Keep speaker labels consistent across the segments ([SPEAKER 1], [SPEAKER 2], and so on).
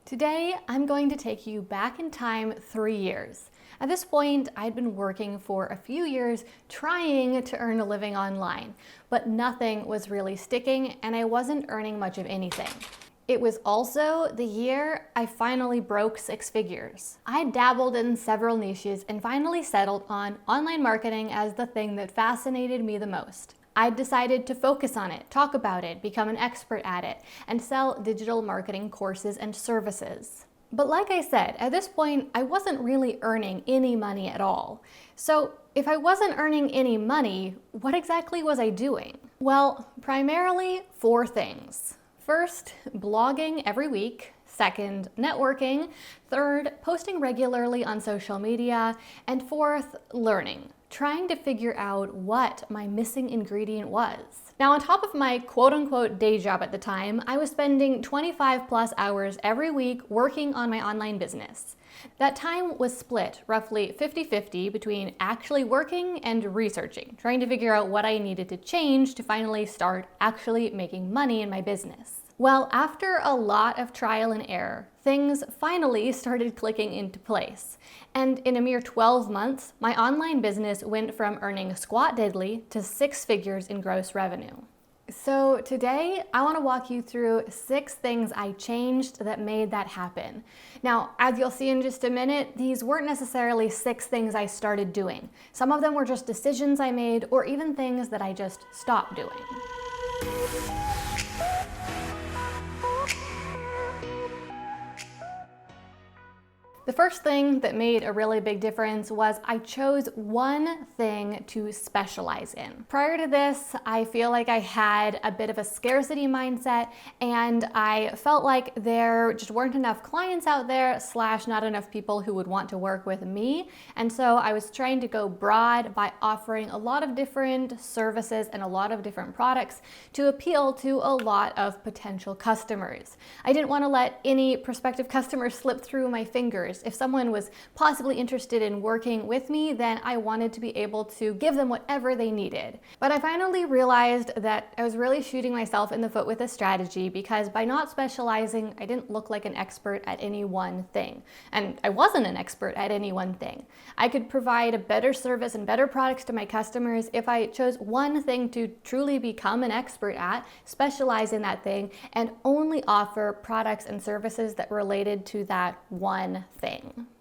[SPEAKER 1] Today, I'm going to take you back in time 3 years. At this point, I'd been working for a few years trying to earn a living online, but nothing was really sticking and I wasn't earning much of anything. It was also the year I finally broke 6 figures. I dabbled in several niches and finally settled on online marketing as the thing that fascinated me the most. I decided to focus on it, talk about it, become an expert at it, and sell digital marketing courses and services. But like I said, at this point, I wasn't really earning any money at all. So if I wasn't earning any money, what exactly was I doing? Well, primarily 4 things. First, blogging every week. Second, networking. Third, posting regularly on social media. And fourth, learning. Trying to figure out what my missing ingredient was. Now, on top of my quote-unquote day job at the time, I was spending 25 plus hours every week working on my online business. That time was split roughly 50-50 between actually working and researching, trying to figure out what I needed to change to finally start actually making money in my business. Well, after a lot of trial and error, things finally started clicking into place. And in a mere 12 months, my online business went from earning squat diddly to 6 figures in gross revenue. So today, I want to walk you through 6 things I changed that made that happen. Now, as you'll see in just a minute, these weren't necessarily 6 things I started doing. Some of them were just decisions I made or even things that I just stopped doing. The first thing that made a really big difference was I chose one thing to specialize in. Prior to this, I feel like I had a bit of a scarcity mindset and I felt like there just weren't enough clients out there / not enough people who would want to work with me. And so I was trying to go broad by offering a lot of different services and a lot of different products to appeal to a lot of potential customers. I didn't want to let any prospective customers slip through my fingers. If someone was possibly interested in working with me, then I wanted to be able to give them whatever they needed. But I finally realized that I was really shooting myself in the foot with this strategy because by not specializing, I didn't look like an expert at any one thing. And I wasn't an expert at any one thing. I could provide a better service and better products to my customers if I chose one thing to truly become an expert at, specialize in that thing, and only offer products and services that related to that one thing.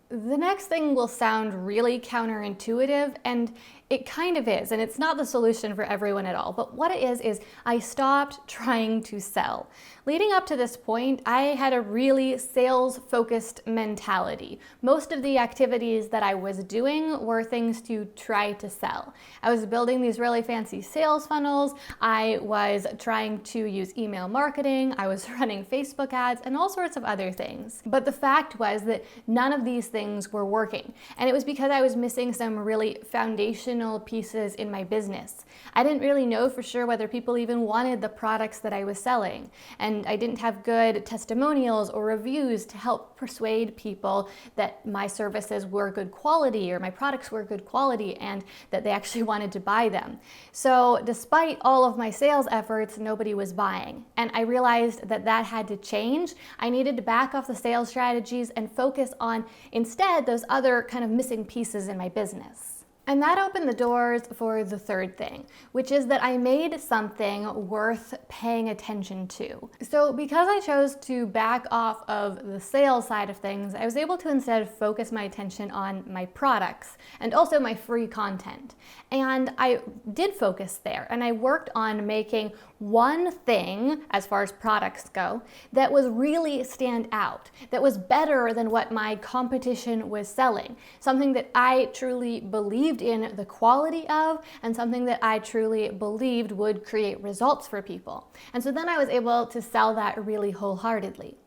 [SPEAKER 1] The next thing will sound really counterintuitive, and it kind of is, and it's not the solution for everyone at all, but what it is I stopped trying to sell. Leading up to this point, I had a really sales-focused mentality. Most of the activities that I was doing were things to try to sell. I was building these really fancy sales funnels, I was trying to use email marketing, I was running Facebook ads, and all sorts of other things. But the fact was that none of these things were working, and it was because I was missing some really foundational pieces in my business. I didn't really know for sure whether people even wanted the products that I was selling, and I didn't have good testimonials or reviews to help persuade people that my services were good quality or my products were good quality and that they actually wanted to buy them. So despite all of my sales efforts, nobody was buying, and I realized that that had to change. I needed to back off the sales strategies and focus on instead those other kind of missing pieces in my business. And that opened the doors for the third thing, which is that I made something worth paying attention to. So because I chose to back off of the sales side of things, I was able to instead focus my attention on my products and also my free content. And I did focus there, and I worked on making one thing, as far as products go, that was really stand out, that was better than what my competition was selling, something that I truly believed in the quality of, and something that I truly believed would create results for people. And so then I was able to sell that really wholeheartedly.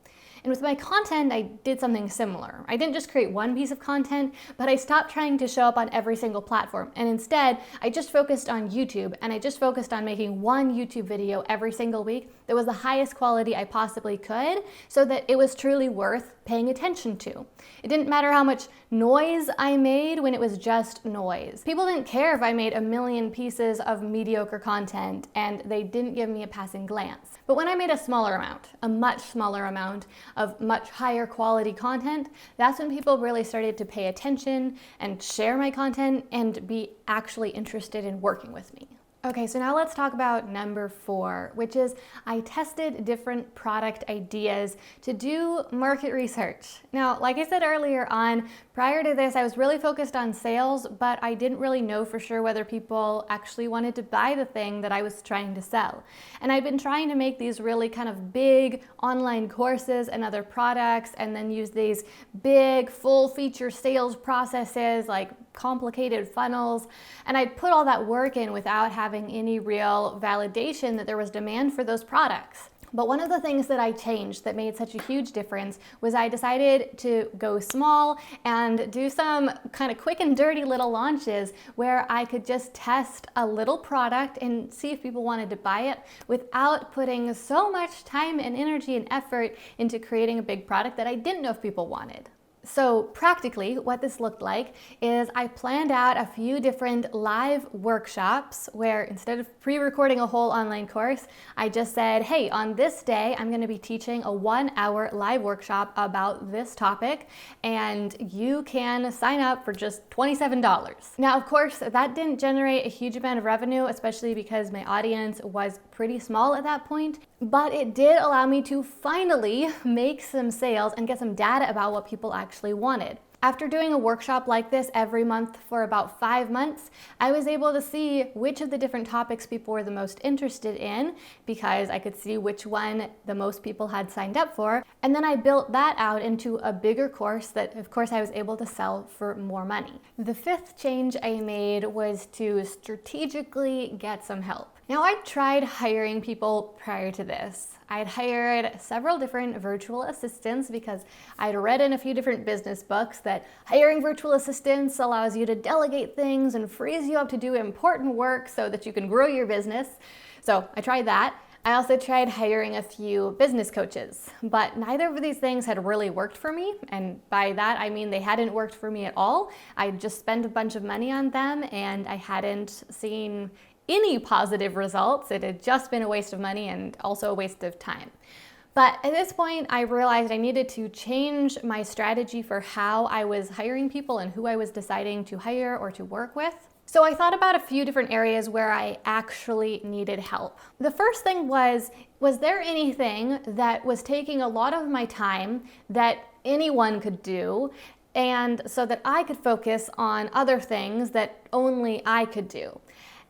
[SPEAKER 1] And with my content, I did something similar. I didn't just create one piece of content, but I stopped trying to show up on every single platform. And instead, I just focused on YouTube, and I just focused on making one YouTube video every single week that was the highest quality I possibly could, so that it was truly worth paying attention to. It didn't matter how much noise I made when it was just noise. People didn't care if I made a million pieces of mediocre content and they didn't give me a passing glance. But when I made a smaller amount, a much smaller amount of much higher quality content, that's when people really started to pay attention and share my content and be actually interested in working with me. Okay, so now let's talk about number 4, which is I tested different product ideas to do market research. Now, like I said earlier on, prior to this, I was really focused on sales, but I didn't really know for sure whether people actually wanted to buy the thing that I was trying to sell. And I'd been trying to make these really kind of big online courses and other products, and then use these big full feature sales processes like complicated funnels, and I'd put all that work in without having any real validation that there was demand for those products. But one of the things that I changed that made such a huge difference was I decided to go small and do some kind of quick and dirty little launches where I could just test a little product and see if people wanted to buy it without putting so much time and energy and effort into creating a big product that I didn't know if people wanted. So practically what this looked like is I planned out a few different live workshops where instead of pre-recording a whole online course, I just said, hey, on this day, I'm going to be teaching a 1-hour live workshop about this topic, and you can sign up for just $27. Now, of course, that didn't generate a huge amount of revenue, especially because my audience was pretty small at that point, but it did allow me to finally make some sales and get some data about what people actually wanted. After doing a workshop like this every month for about 5 months, I was able to see which of the different topics people were the most interested in because I could see which one the most people had signed up for. And then I built that out into a bigger course that, of course, I was able to sell for more money. The 5th change I made was to strategically get some help. Now, I tried hiring people prior to this. I'd hired several different virtual assistants because I'd read in a few different business books that hiring virtual assistants allows you to delegate things and frees you up to do important work so that you can grow your business. So I tried that. I also tried hiring a few business coaches, but neither of these things had really worked for me. And by that, I mean they hadn't worked for me at all. I just spent a bunch of money on them and I hadn't seen any positive results. It had just been a waste of money and also a waste of time. But at this point, I realized I needed to change my strategy for how I was hiring people and who I was deciding to hire or to work with. So I thought about a few different areas where I actually needed help. The first thing was there anything that was taking a lot of my time that anyone could do, and so that I could focus on other things that only I could do?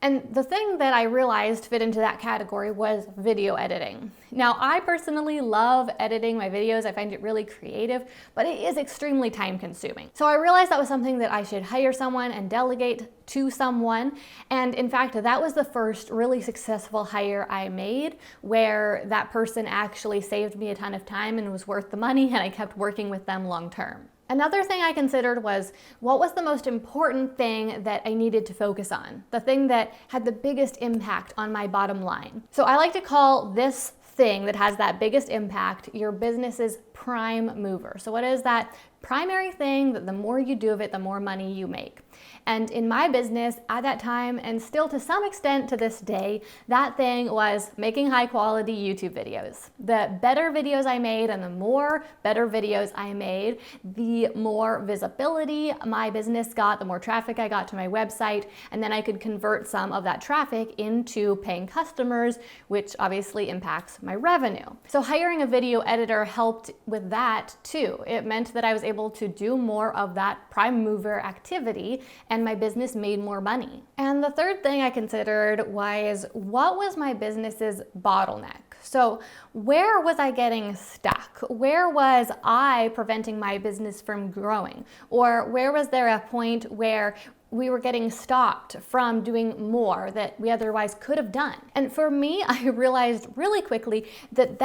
[SPEAKER 1] And the thing that I realized fit into that category was video editing. Now, I personally love editing my videos. I find it really creative, but it is extremely time consuming. So I realized that was something that I should hire someone and delegate to someone. And in fact, that was the first really successful hire I made where that person actually saved me a ton of time and was worth the money, and I kept working with them long term. Another thing I considered was what was the most important thing that I needed to focus on, the thing that had the biggest impact on my bottom line. So I like to call this thing that has that biggest impact your business's prime mover. So what is that primary thing that the more you do of it, the more money you make? And in my business at that time, and still to some extent to this day, that thing was making high quality YouTube videos. The better videos I made and the more better videos I made, the more visibility my business got, the more traffic I got to my website, and then I could convert some of that traffic into paying customers, which obviously impacts my revenue. So hiring a video editor helped with that too. It meant that I was able to do more of that prime mover activity and my business made more money. And the third thing I considered was what was my business's bottleneck? So where was I getting stuck? Where was I preventing my business from growing? Or where was there a point where we were getting stopped from doing more that we otherwise could have done? And for me, I realized really quickly that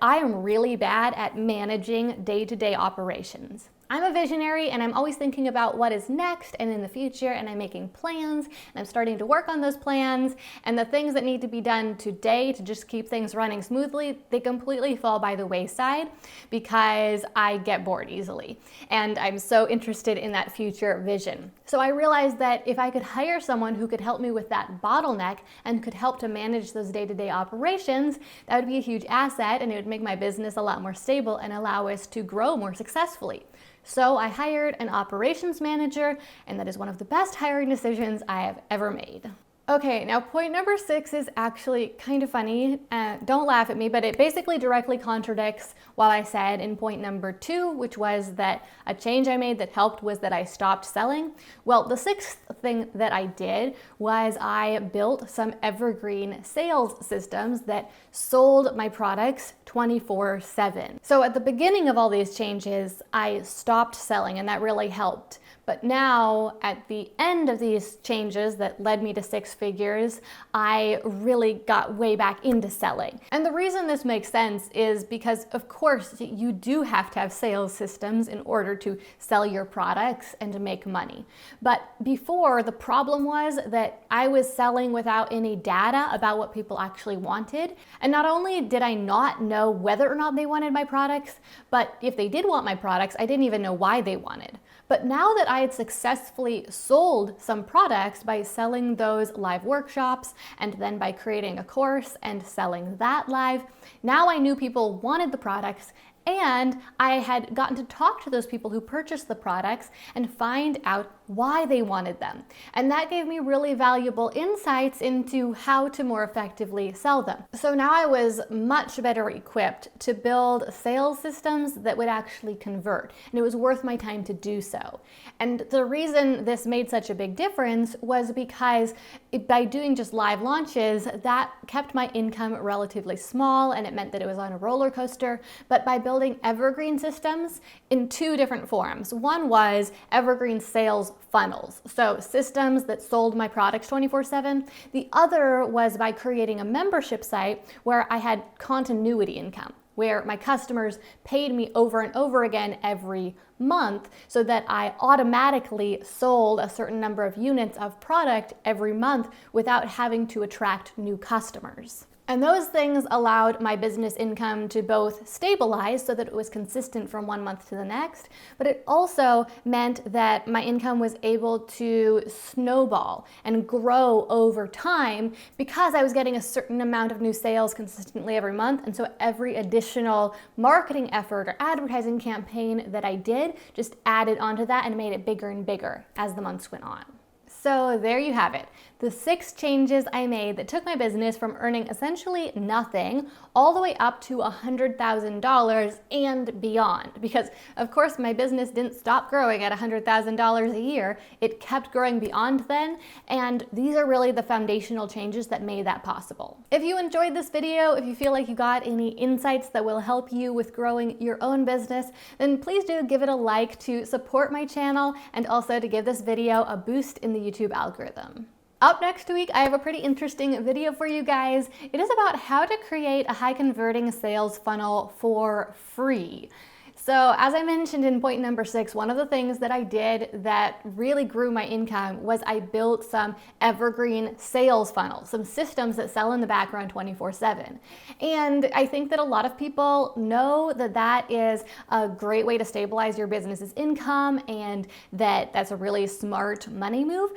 [SPEAKER 1] I am really bad at managing day-to-day operations. I'm a visionary and I'm always thinking about what is next and in the future, and I'm making plans and I'm starting to work on those plans, and the things that need to be done today to just keep things running smoothly, they completely fall by the wayside because I get bored easily and I'm so interested in that future vision. So I realized that if I could hire someone who could help me with that bottleneck and could help to manage those day-to-day operations, that would be a huge asset and it would make my business a lot more stable and allow us to grow more successfully. So I hired an operations manager, and that is one of the best hiring decisions I have ever made. Okay, now point number 6 is actually kind of funny. Don't laugh at me, but it basically directly contradicts what I said in point number 2, which was that a change I made that helped was that I stopped selling. Well, the 6th thing that I did was I built some evergreen sales systems that sold my products 24/7. So at the beginning of all these changes, I stopped selling, and that really helped. But now, at the end of these changes that led me to 6 figures, I really got way back into selling. And the reason this makes sense is because, of course, you do have to have sales systems in order to sell your products and to make money. But before, the problem was that I was selling without any data about what people actually wanted. And not only did I not know whether or not they wanted my products, but if they did want my products, I didn't even know why they wanted. But now that I had successfully sold some products by selling those live workshops and then by creating a course and selling that live, now I knew people wanted the products, and I had gotten to talk to those people who purchased the products and find out why they wanted them. And that gave me really valuable insights into how to more effectively sell them. So now I was much better equipped to build sales systems that would actually convert, and it was worth my time to do so. And the reason this made such a big difference was because by doing just live launches, that kept my income relatively small, and it meant that it was on a roller coaster. But by building evergreen systems in 2 different forms. One was evergreen sales funnels, so systems that sold my products 24/7. The other was by creating a membership site where I had continuity income, where my customers paid me over and over again every month so that I automatically sold a certain number of units of product every month without having to attract new customers. And those things allowed my business income to both stabilize so that it was consistent from one month to the next, but it also meant that my income was able to snowball and grow over time because I was getting a certain amount of new sales consistently every month. And so every additional marketing effort or advertising campaign that I did just added onto that and made it bigger and bigger as the months went on. So there you have it, the 6 changes I made that took my business from earning essentially nothing all the way up to $100,000 and beyond. Because of course my business didn't stop growing at $100,000 a year, it kept growing beyond then, and these are really the foundational changes that made that possible. If you enjoyed this video, if you feel like you got any insights that will help you with growing your own business, then please do give it a like to support my channel and also to give this video a boost in the YouTube algorithm. Up next week, I have a pretty interesting video for you guys. It is about how to create a high converting sales funnel for free. So as I mentioned in point number 6, one of the things that I did that really grew my income was I built some evergreen sales funnels, some systems that sell in the background 24/7. And I think that a lot of people know that that is a great way to stabilize your business's income and that that's a really smart money move.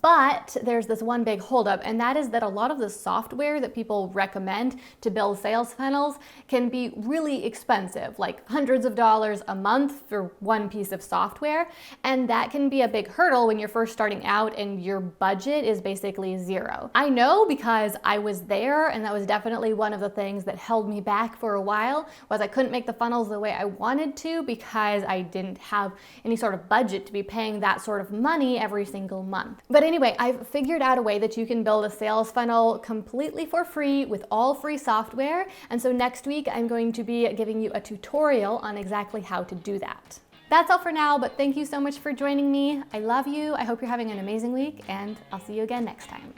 [SPEAKER 1] But there's this one big holdup, and that is that a lot of the software that people recommend to build sales funnels can be really expensive, like hundreds of dollars a month for one piece of software. And that can be a big hurdle when you're first starting out and your budget is basically zero. I know because I was there, and that was definitely one of the things that held me back for a while, was I couldn't make the funnels the way I wanted to because I didn't have any sort of budget to be paying that sort of money every single month. But anyway, I've figured out a way that you can build a sales funnel completely for free with all free software. And so next week, I'm going to be giving you a tutorial on exactly how to do that. That's all for now, but thank you so much for joining me. I love you. I hope you're having an amazing week, and I'll see you again next time.